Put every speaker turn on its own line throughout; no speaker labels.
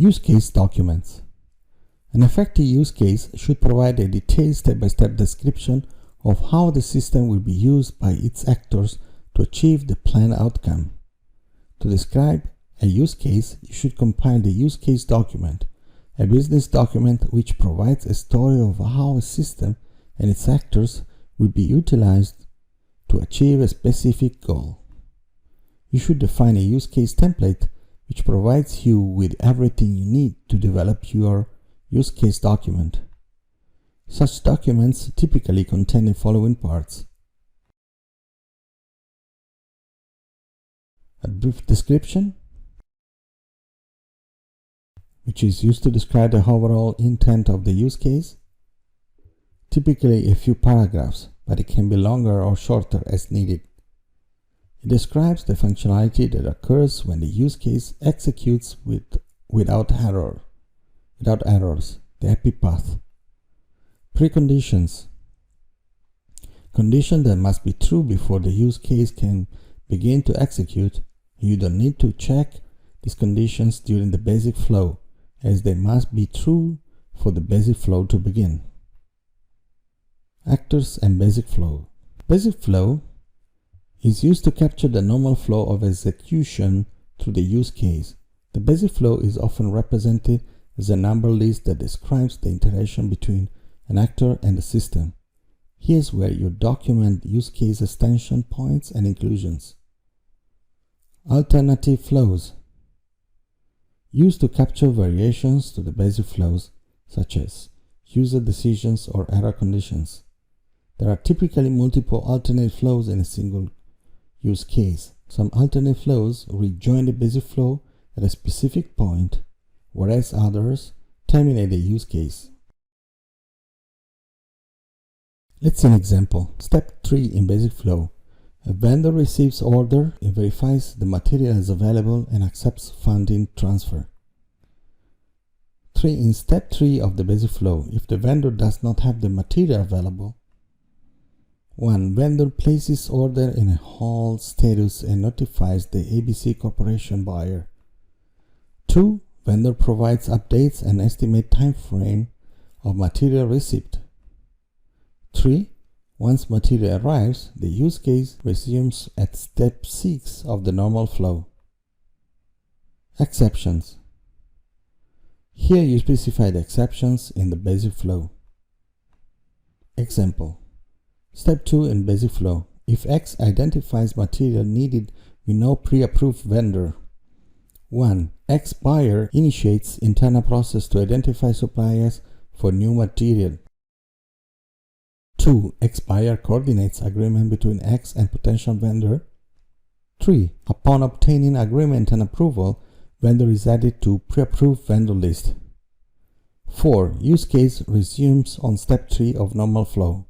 Use case documents. An effective use case should provide a detailed step-by-step description of how the system will be used by its actors to achieve the planned outcome. To describe a use case, you should compile the use case document, a business document which provides a story of how a system and its actors will be utilized to achieve a specific goal. You should define a use case template which provides you with everything you need to develop your use case document. Such documents typically contain the following parts: a brief description, which is used to describe the overall intent of the use case, typically a few paragraphs, but it can be longer or shorter as needed. It describes the functionality that occurs when the use case executes without errors, the happy path. Preconditions. Conditions that must be true before the use case can begin to execute. You don't need to check these conditions during the basic flow, as they must be true for the basic flow to begin. Actors and basic flow. Basic flow is used to capture the normal flow of execution through the use case. The basic flow is often represented as a number list that describes the interaction between an actor and the system. Here's where you document use case extension points and inclusions. Alternative flows. Used to capture variations to the basic flows, such as user decisions or error conditions. There are typically multiple alternate flows in a single use case. Some alternate flows rejoin the basic flow at a specific point, whereas others terminate the use case. Let's see an example. Step 3 in basic flow. A vendor receives order, it verifies the material is available and accepts funding transfer. In step 3 of the basic flow, if the vendor does not have the material available, 1. Vendor places order in a hold status and notifies the ABC Corporation buyer. 2. Vendor provides updates and estimate time frame of material received. 3. Once material arrives, the use case resumes at step 6 of the normal flow. Exceptions. Here you specify the exceptions in the basic flow. Example. Step 2 in basic flow. If X identifies material needed with no pre-approved vendor. 1. X buyer initiates internal process to identify suppliers for new material. 2. X buyer coordinates agreement between X and potential vendor. 3. Upon obtaining agreement and approval, vendor is added to pre-approved vendor list. 4. Use case resumes on step 3 of normal flow.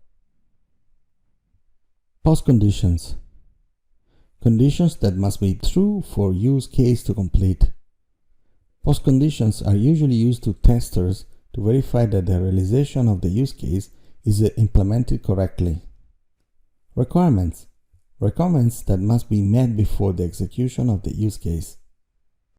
Post-conditions. Conditions that must be true for use case to complete. Post-conditions are usually used to testers to verify that the realization of the use case is implemented correctly. Requirements. Requirements that must be met before the execution of the use case.